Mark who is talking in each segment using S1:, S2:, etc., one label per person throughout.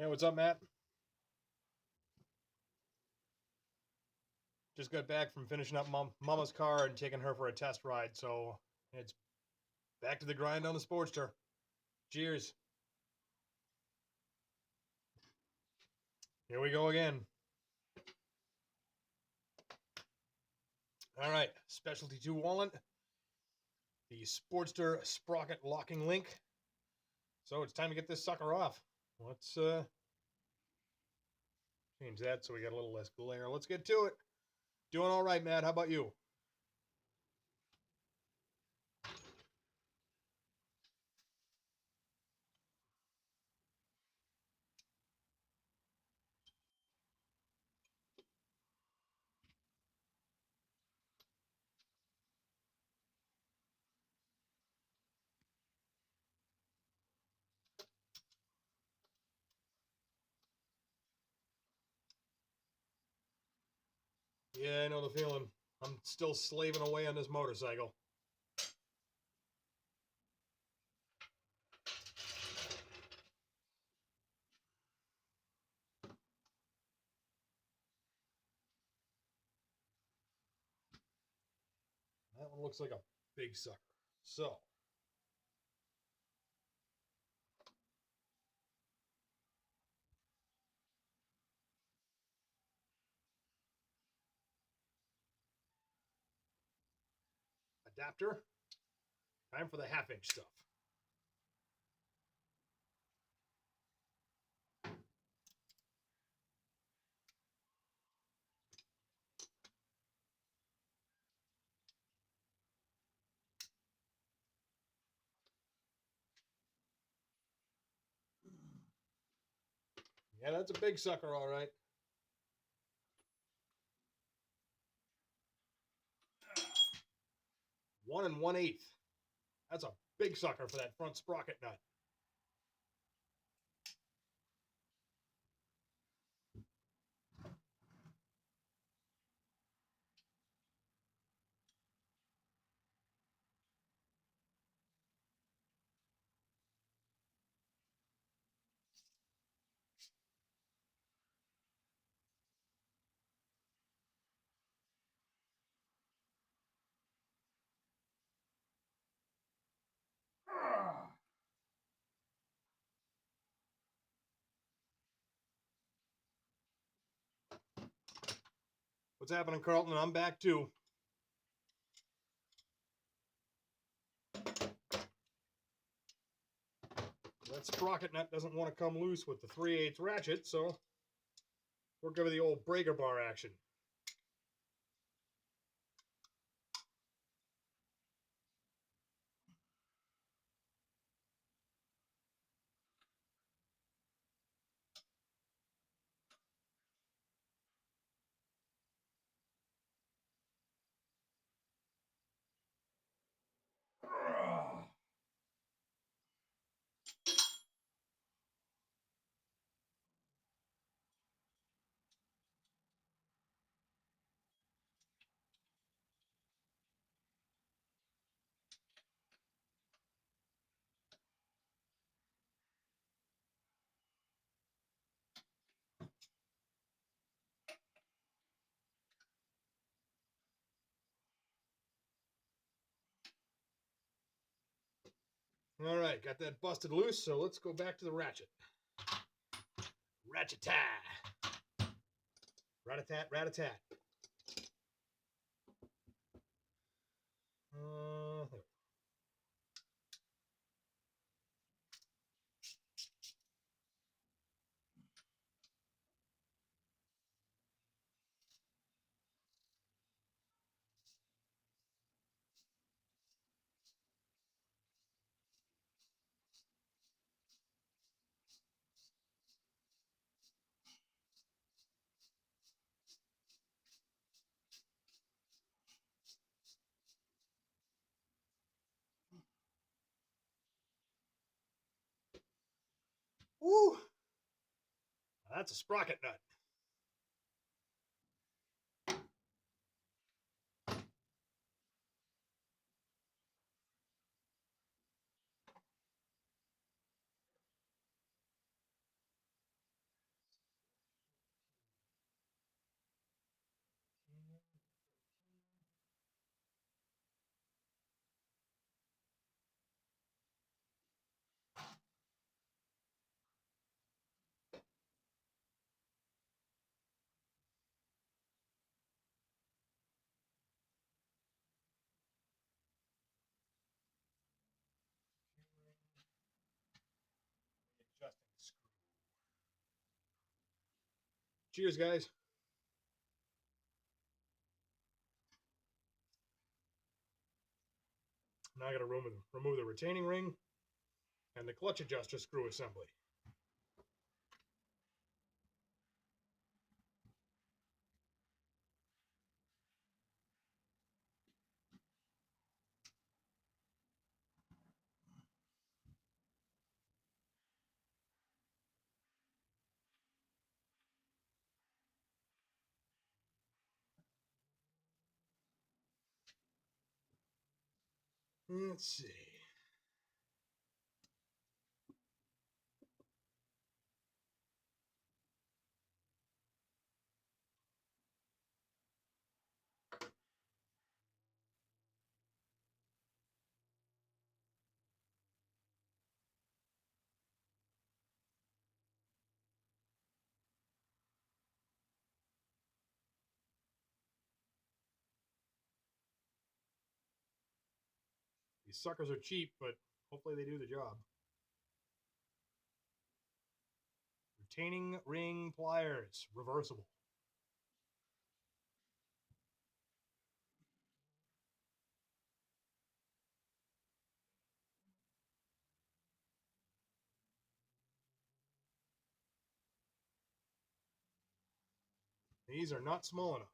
S1: Hey, what's up, Matt? Just got back from finishing up Mama's car and taking her for a test ride, so it's back to the grind on the Sportster. Cheers. Here we go again. All right, specialty 2 walnut, the Sportster sprocket locking link. So it's time to get this sucker off. Let's change that so we got a little less glare. Let's get to it. Doing all right, Matt. How about you? Yeah, I know the feeling. I'm still slaving away on this motorcycle. That one looks like a big sucker. So, adapter. Time for the half-inch stuff. Yeah, that's a big sucker, all right. 1 1/8. That's a big sucker for that front sprocket nut. What's happening, Carlton? I'm back too. That sprocket nut doesn't want to come loose with the 3/8 ratchet, so we're giving the old breaker bar action. All right, got that busted loose, so let's go back to the ratchet. Ratchet-tie. Rat-a-tat, rat-a-tat. There. Woo! That's a sprocket nut. Cheers, guys. Now I got to remove the retaining ring and the clutch adjuster screw assembly. Let's see. These suckers are cheap, but hopefully they do the job. Retaining ring pliers, reversible. These are not small enough.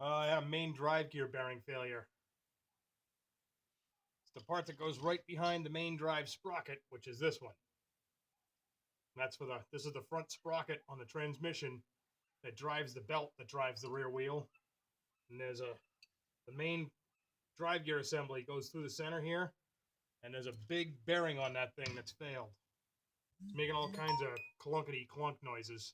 S1: I had a main drive gear bearing failure. It's the part that goes right behind the main drive sprocket, which is this one. And that's this is the front sprocket on the transmission that drives the belt that drives the rear wheel. And there's the main drive gear assembly goes through the center here, and there's a big bearing on that thing that's failed. It's making all kinds of clunkety clunk noises.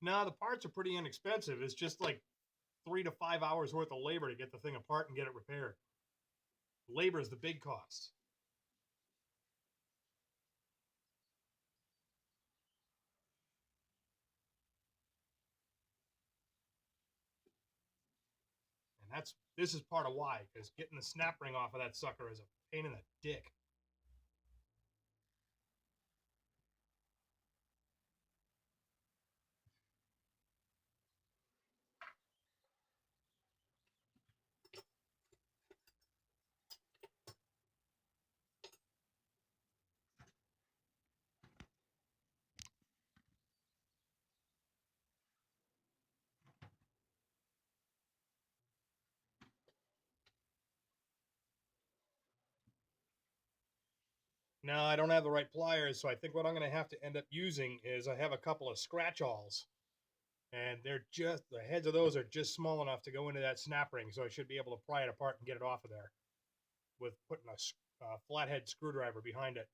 S1: Now the parts are pretty inexpensive. It's just like 3 to 5 hours worth of labor to get the thing apart and get it repaired. Labor is the big cost. And this is part of why, because getting the snap ring off of that sucker is a pain in the dick. No, I don't have the right pliers, so I think what I'm going to have to end up using is I have a couple of scratch-alls, and they're just, the heads of those are just small enough to go into that snap ring, so I should be able to pry it apart and get it off of there with putting a flathead screwdriver behind it.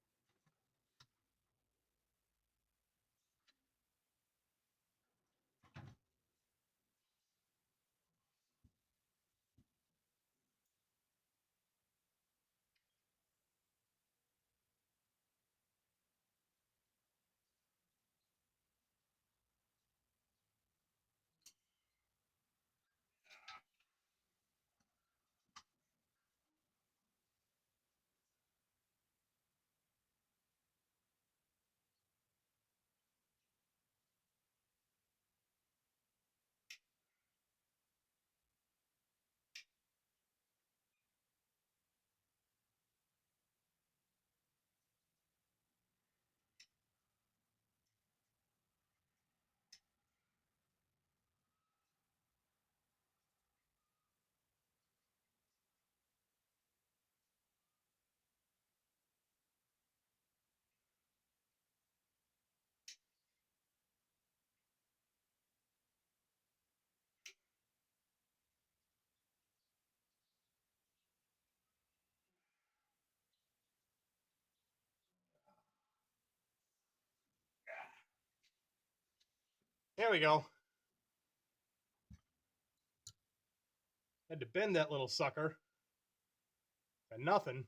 S1: There we go. Had to bend that little sucker to nothing,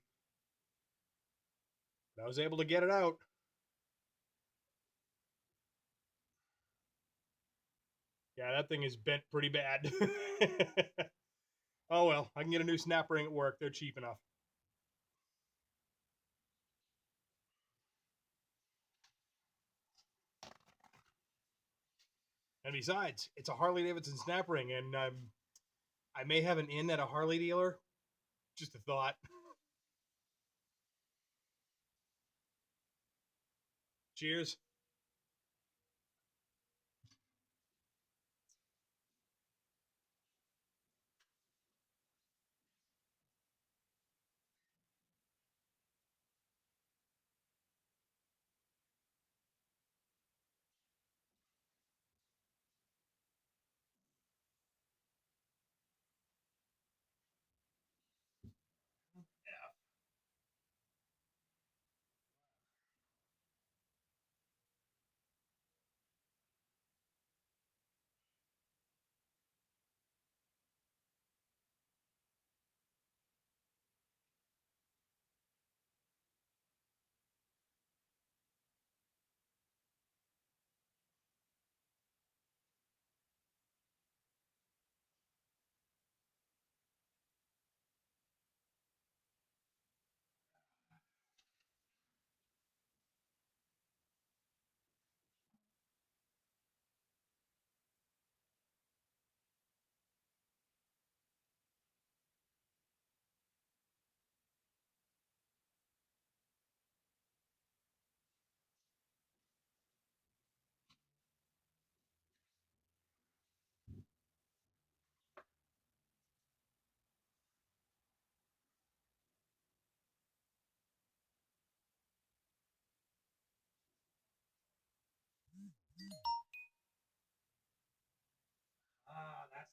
S1: but I was able to get it out. Yeah, that thing is bent pretty bad. Oh well, I can get a new snap ring at work. They're cheap enough. And besides, it's a Harley Davidson snap ring, and I may have an in at a Harley dealer. Just a thought. Cheers. Ah, that's.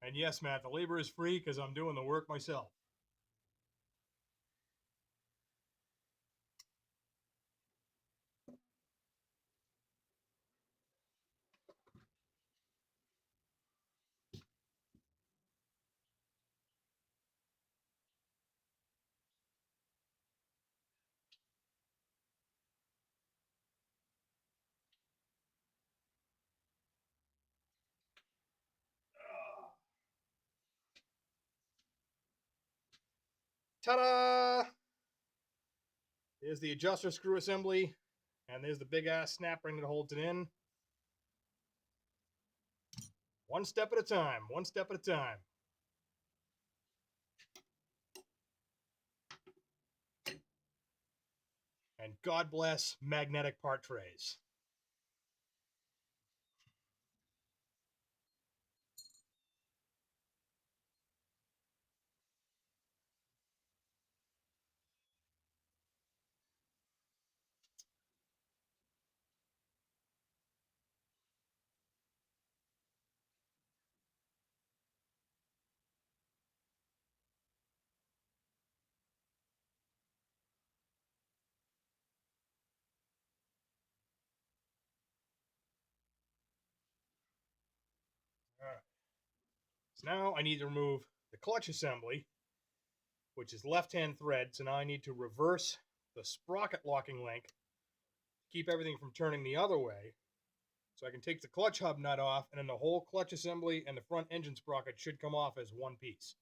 S1: And yes, Matt, the labor is free because I'm doing the work myself. Ta-da! There's the adjuster screw assembly, and there's the big ass snap ring that holds it in. One step at a time. One step at a time. And God bless magnetic part trays. All right. So now I need to remove the clutch assembly, which is left-hand thread. So now I need to reverse the sprocket locking link to keep everything from turning the other way. So I can take the clutch hub nut off, and then the whole clutch assembly and the front engine sprocket should come off as one piece.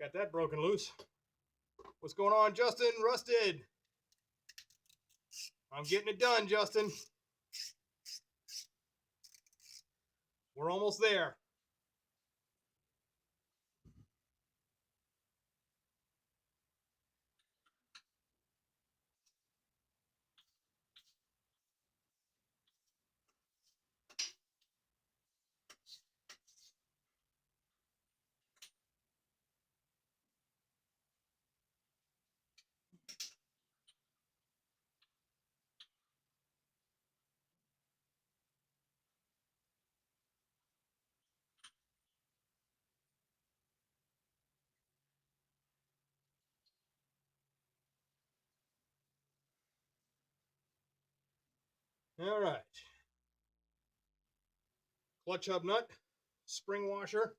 S1: Got that broken loose. What's going on, Justin? Rusted. I'm getting it done, Justin. We're almost there. All right. Clutch hub nut, spring washer.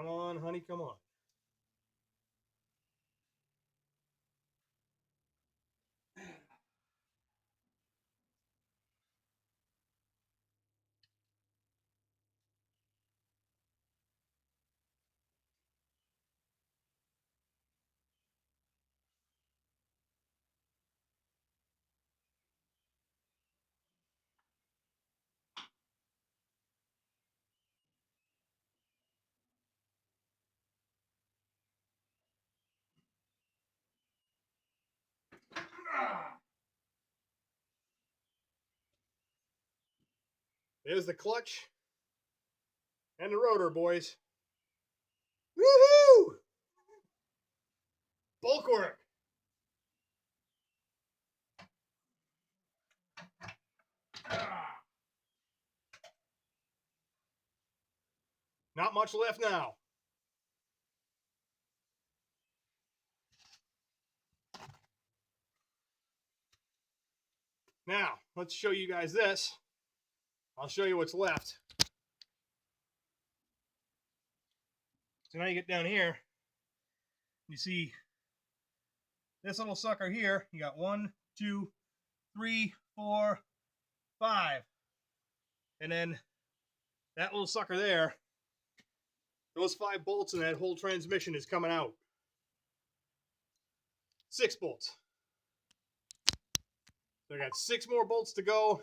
S1: Come on, honey, come on. There's the clutch and the rotor, boys. Woohoo! Bulk work. Not much left now. Now, let's show you guys this. I'll show you what's left. So now you get down here, you see this little sucker here. You got 1, 2, 3, 4, 5. And then that little sucker there, those 5 bolts and that whole transmission is coming out. 6 bolts. So I got 6 more bolts to go,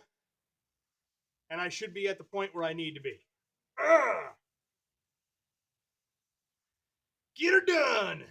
S1: and I should be at the point where I need to be. Get her done!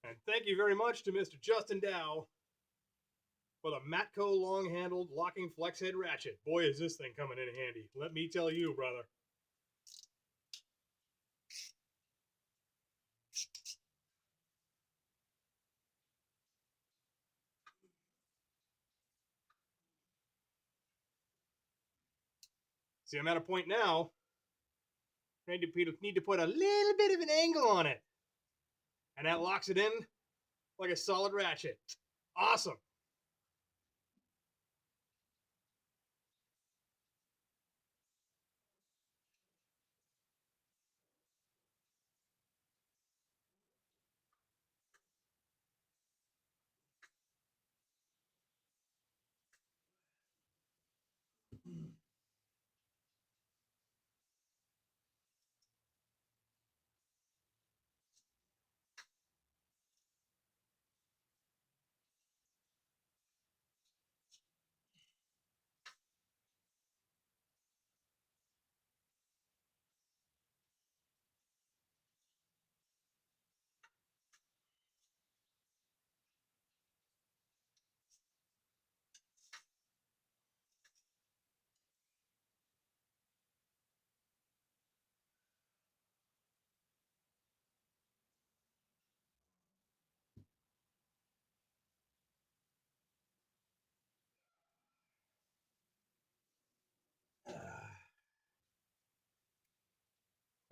S1: And thank you very much to Mr. Justin Dow for the Matco long-handled locking flex head ratchet. Boy, is this thing coming in handy. Let me tell you, brother. See, I'm at a point now. I need to put a little bit of an angle on it. And that locks it in like a solid ratchet. Awesome.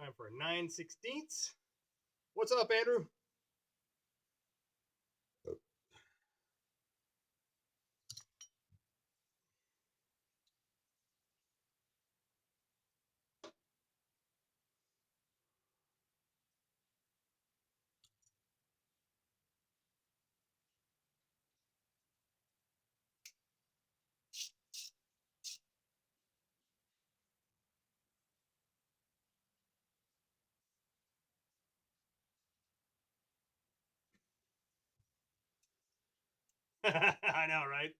S1: Time for a 9/16. What's up, Andrew? I know, right?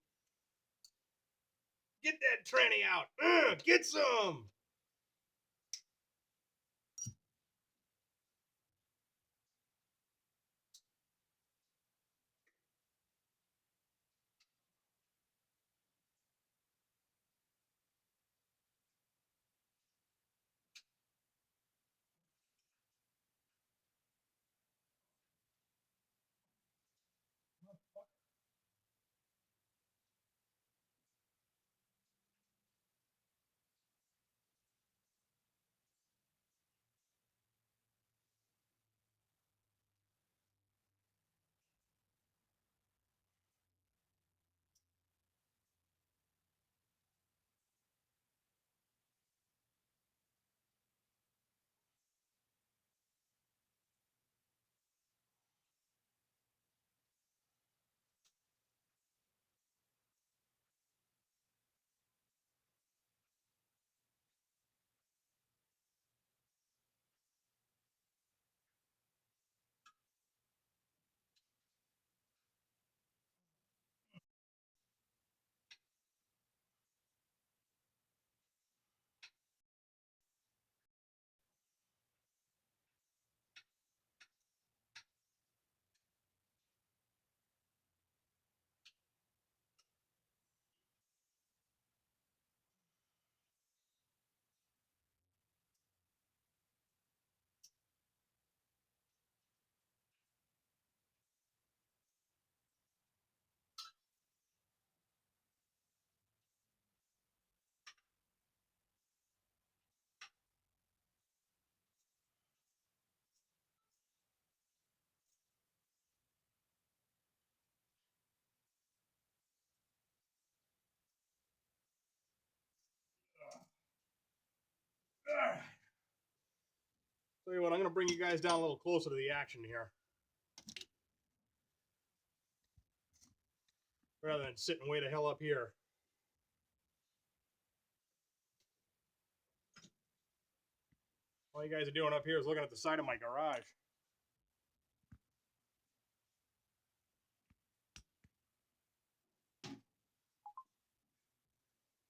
S1: Get that tranny out. Get some. Tell you what, I'm going to bring you guys down a little closer to the action here, rather than sitting way the hell up here. All you guys are doing up here is looking at the side of my garage.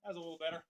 S1: That's a little better.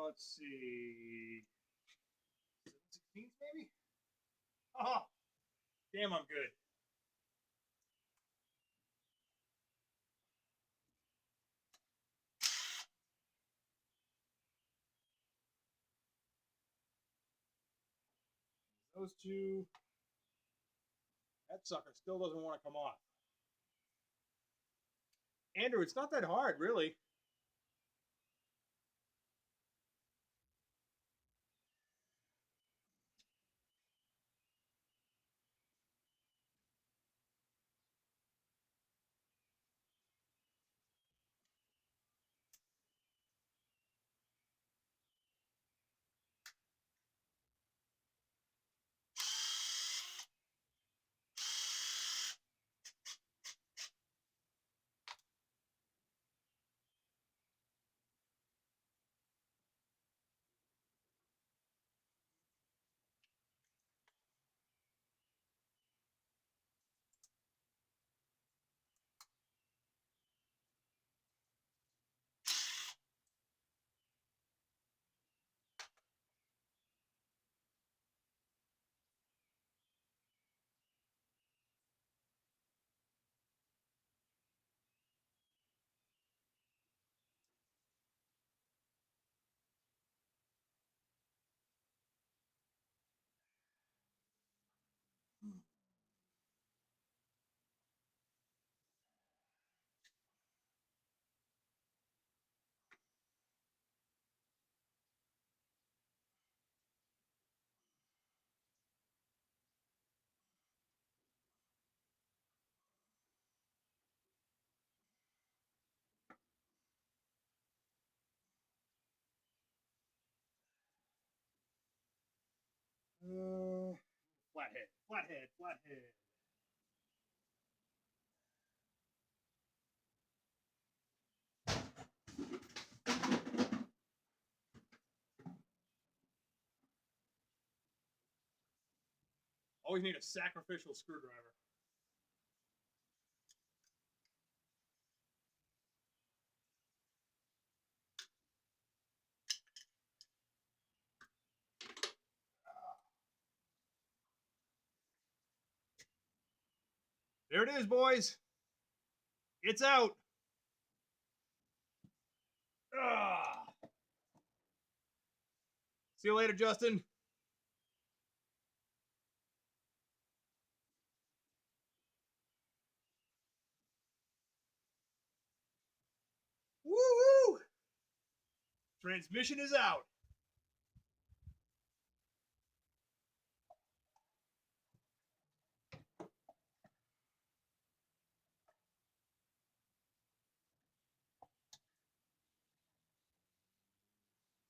S1: Let's see. 16th, maybe? Oh, damn, I'm good. Those two. That sucker still doesn't want to come off. Andrew, it's not that hard, really. Flathead, flathead, flathead. Always need a sacrificial screwdriver. There it is, boys. It's out. Ah. See you later, Justin. Woo-woo! Transmission is out.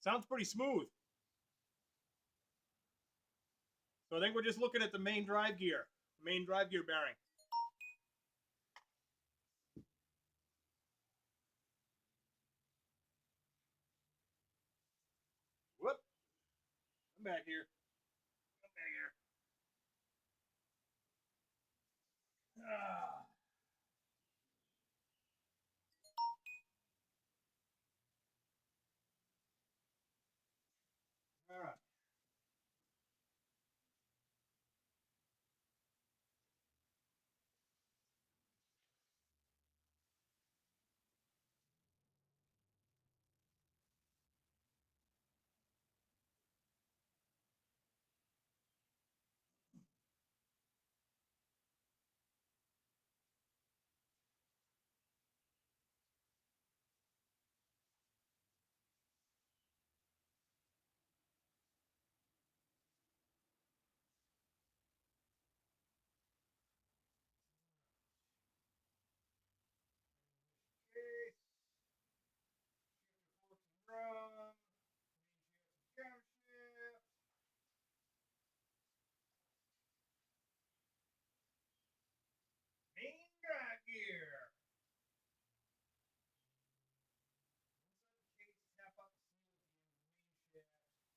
S1: Sounds pretty smooth. So I think we're just looking at the main drive gear, bearing. Whoop. I'm back here. Ah. All right. Okay. Drum. Camshaft. Main drive gear. Inside the case, tap out the seal at the end of the main shaft.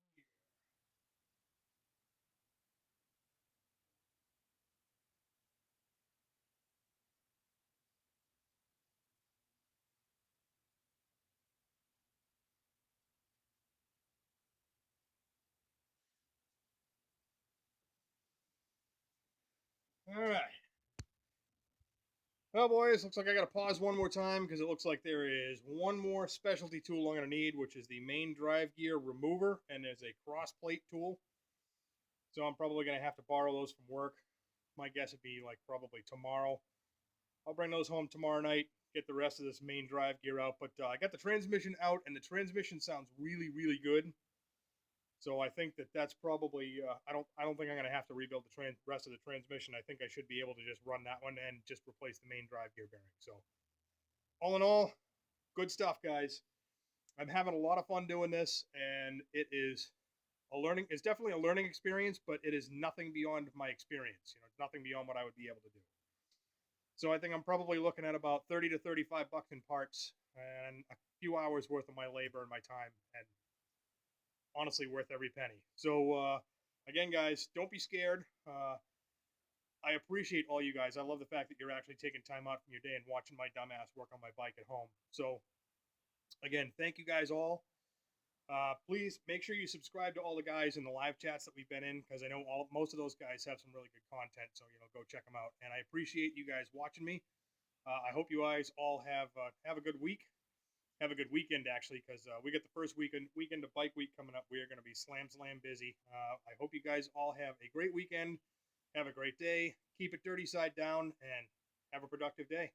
S1: Fifth gear. All right. Well, boys, looks like I got to pause one more time because it looks like there is one more specialty tool I'm going to need, which is the main drive gear remover, and there's a cross plate tool. So I'm probably going to have to borrow those from work. My guess would be like probably tomorrow. I'll bring those home tomorrow night, get the rest of this main drive gear out. But I got the transmission out, and the transmission sounds really, really good. So I think that's probably I don't think I'm going to have to rebuild the rest of the transmission. I think I should be able to just run that one and just replace the main drive gear bearing. So all in all, good stuff, guys. I'm having a lot of fun doing this, and it's definitely a learning experience, but it is nothing beyond my experience. Nothing beyond what I would be able to do. So I think I'm probably looking at about 30 to 35 bucks in parts and a few hours worth of my labor and my time, and honestly worth every penny. So again, guys, don't be scared. I appreciate all you guys. I love the fact that you're actually taking time out from your day and watching my dumbass work on my bike at home. So again, thank you guys all. Please make sure you subscribe to all the guys in the live chats that we've been in, because I know most of those guys have some really good content. So go check them out. And I appreciate you guys watching me. I hope you guys all have a good week. Have a good weekend, actually, because we get the first weekend of bike week coming up. We are going to be slam busy. I hope you guys all have a great weekend. Have a great day. Keep it dirty side down, and have a productive day.